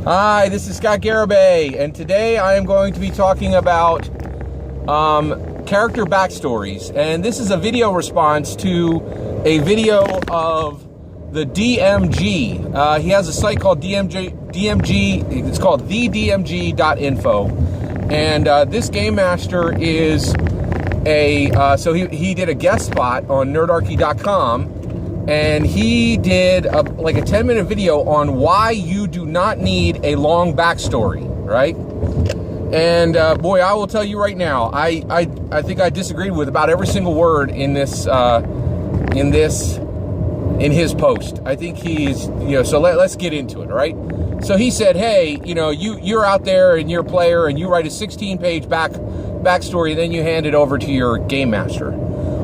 Hi, this is Scott Garibay, and today I am going to be talking about character backstories. And this is a video response to a video of the DMG. He has a site called DMG. It's called thedmg.info. And this game master is so he did a guest spot on nerdarchy.com. And he did like a 10-minute video on why you do not need a long backstory, right? And boy, I will tell you right now, I think I disagreed with about every single word in this in his post. I think he's, so let's get into it, all right? So he said, hey, you're out there and you're a player and you write a 16-page backstory and then you hand it over to your game master.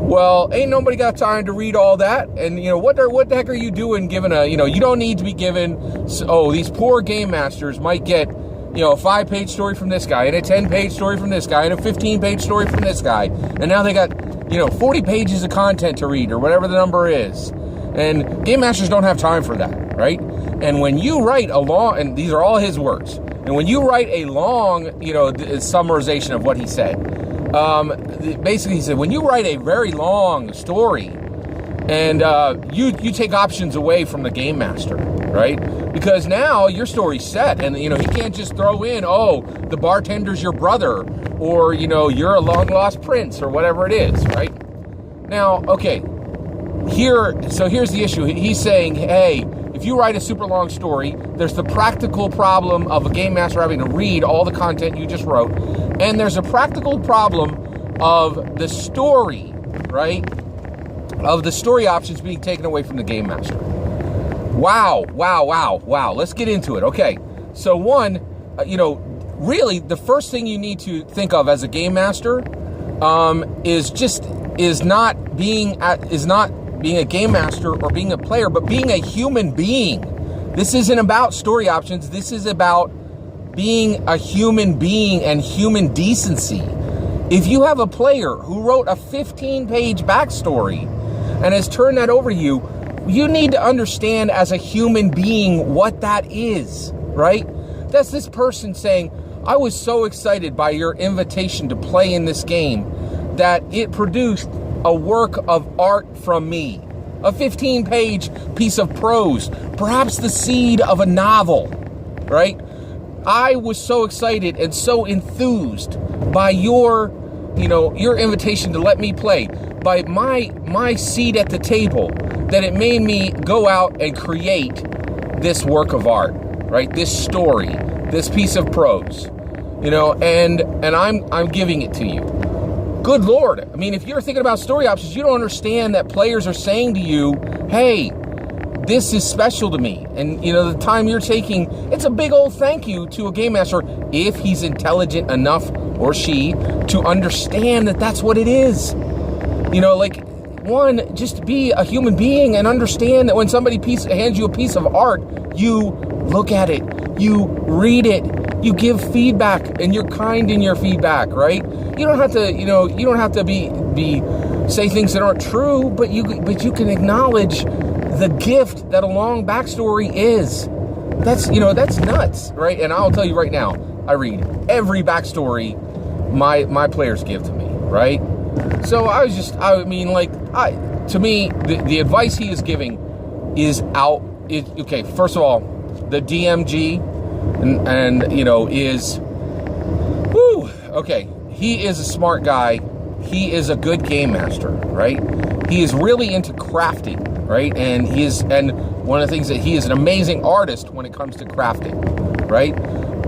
Well, ain't nobody got time to read all that. And, what the heck are you doing giving you don't need to be given, these poor game masters might get, a 5-page story from this guy and a 10-page story from this guy and a 15-page story from this guy. And now they got, 40 pages of content to read or whatever the number is. And game masters don't have time for that, right? And when you write a long, and these are all his words, and when you write a long, summarization of what he said, basically he said, when you write a very long story and you take options away from the game master, right? Because now your story's set and he can't just throw in, the bartender's your brother, or you're a long lost prince, or whatever it is, right? Now, okay, here's the issue. He's saying, hey, if you write a super long story, there's the practical problem of a game master having to read all the content you just wrote, and there's a practical problem of the story, right? Of the story options being taken away from the game master. Wow. Let's get into it. Okay, so one, really the first thing you need to think of as a game master is not being a game master or being a player, but being a human being. This isn't about story options. This is about being a human being and human decency. If you have a player who wrote a 15-page backstory and has turned that over to you, you need to understand as a human being what that is, right? That's this person saying, I was so excited by your invitation to play in this game that it produced a work of art from me. A 15-page piece of prose, perhaps the seed of a novel, right? I was so excited and so enthused by your invitation to let me play, by my seat at the table, that it made me go out and create this work of art, right? This story, this piece of prose, and I'm giving it to you. Good Lord. I mean, if you're thinking about story options, you don't understand that players are saying to you, hey, this is special to me. And, the time you're taking, it's a big old thank you to a game master if he's intelligent enough, or she, to understand that that's what it is. Just be a human being and understand that when somebody hands you a piece of art, you look at it, you read it, you give feedback, and you're kind in your feedback, right? You don't have to, you don't have to be say things that aren't true, but you can acknowledge the gift that a long backstory is. That's nuts, right? And I'll tell you right now, I read every backstory my players give to me, right? So to me, the advice he is giving is okay. First of all, the DMG is, okay. He is a smart guy. He is a good game master, right? He is really into crafting, right? And one of the things that he is an amazing artist when it comes to crafting, right?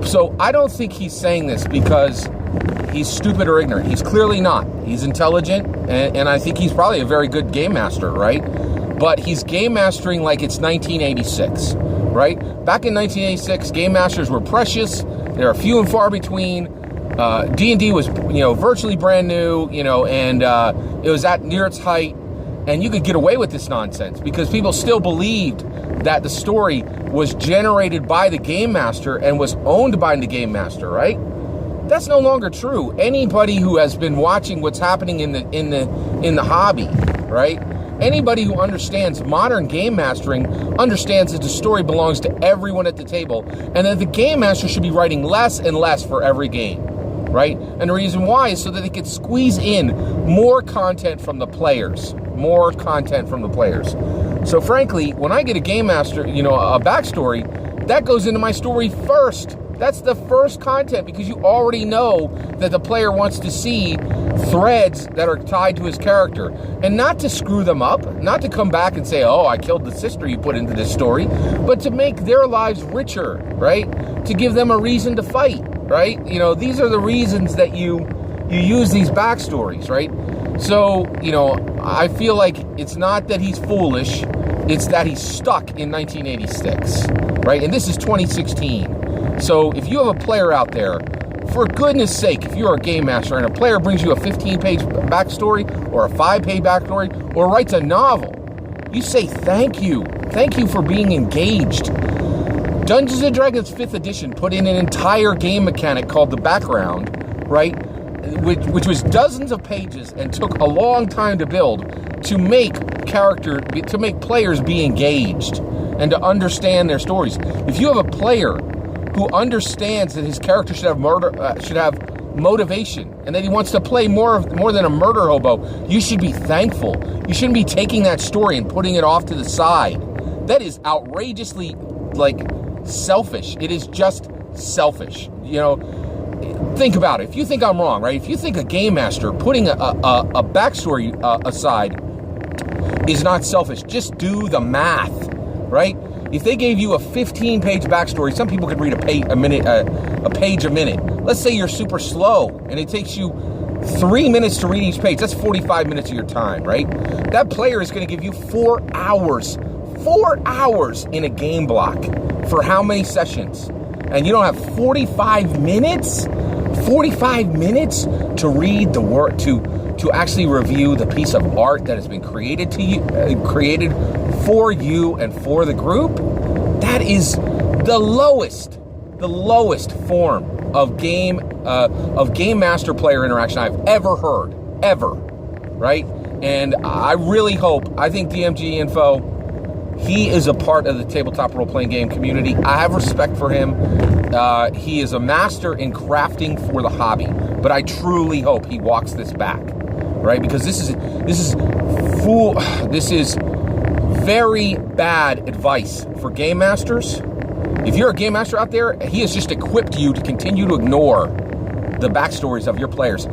So I don't think he's saying this because he's stupid or ignorant. He's clearly not. He's intelligent, and I think he's probably a very good game master, right? But he's game mastering like it's 1986, right? Back in 1986, game masters were precious. They are few and far between. D&D was, virtually brand new, and it was near its height, and you could get away with this nonsense because people still believed that the story was generated by the game master and was owned by the game master, right? That's no longer true. Anybody who has been watching what's happening in the hobby, right, Anybody who understands modern game mastering understands that the story belongs to everyone at the table, and that the game master should be writing less and less for every game, right? And the reason why is so that they can squeeze in more content from the players. More content from the players. So frankly, when I get a game master, you know, a backstory, that goes into my story first. That's the first content, because you already know that the player wants to see threads that are tied to his character, and not to screw them up, not to come back and say, oh, I killed the sister you put into this story, but to make their lives richer, right? To give them a reason to fight, right? You know, these are the reasons that you use these backstories, right? So, you know, I feel like it's not that he's foolish, it's that he's stuck in 1986, right? And this is 2016. So if you have a player out there, for goodness sake, if you're a game master and a player brings you a 15-page backstory or a 5-page backstory or writes a novel, you say thank you. Thank you for being engaged. Dungeons & Dragons 5th edition put in an entire game mechanic called the background, right? Which was dozens of pages and took a long time to build to make players be engaged and to understand their stories. If you have a player who understands that his character should have motivation, and that he wants to play more than a murder hobo, you should be thankful. You shouldn't be taking that story and putting it off to the side. That is outrageously, like, selfish. It is just selfish. You know, think about it. If you think I'm wrong, right? If you think a game master putting a backstory aside is not selfish, just do the math, right? If they gave you a 15-page backstory, some people could read a page a minute. Let's say you're super slow and it takes you 3 minutes to read each page. That's 45 minutes of your time, right? That player is going to give you 4 hours. 4 hours in a game block for how many sessions? And you don't have 45 minutes? 45 minutes to read the work, to actually review the piece of art that has been created created for you and for the group. That is the lowest form of game master player interaction I've ever heard, ever, right? And I really hope, I think DMG Info, he is a part of the tabletop role-playing game community. I have respect for him. He is a master in crafting for the hobby, but I truly hope he walks this back, right? Because this is very bad advice for game masters. If you're a game master out there, he has just equipped you to continue to ignore the backstories of your players.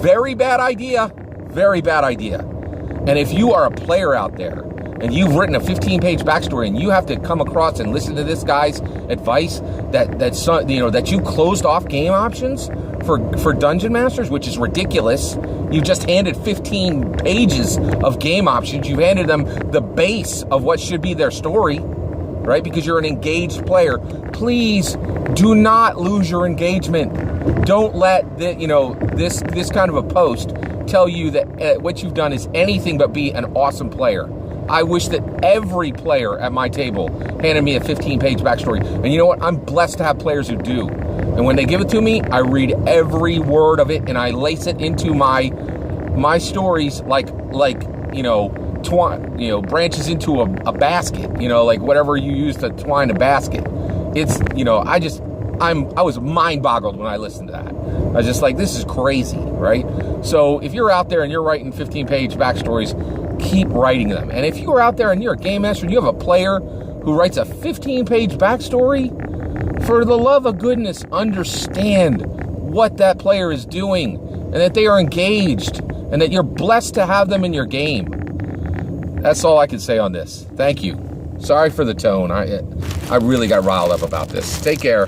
Very bad idea. Very bad idea. And if you are a player out there and you've written a 15-page backstory and you have to come across and listen to this guy's advice that you closed off game options for dungeon masters, which is ridiculous. You just handed 15 pages of game options. You've handed them the base of what should be their story, right? Because you're an engaged player. Please do not lose your engagement. Don't let this kind of a post tell you that what you've done is anything but be an awesome player. I wish that every player at my table handed me a 15-page backstory. And you know what? I'm blessed to have players who do. And when they give it to me, I read every word of it and I lace it into my stories like branches into a basket, like whatever you use to twine a basket. It's, I was mind boggled when I listened to that. I was just like, this is crazy, right? So if you're out there and you're writing 15-page backstories, keep writing them. And if you're out there and you're a game master and you have a player who writes a 15-page backstory, for the love of goodness, understand what that player is doing and that they are engaged and that you're blessed to have them in your game. That's all I can say on this. Thank you. Sorry for the tone. I really got riled up about this. Take care.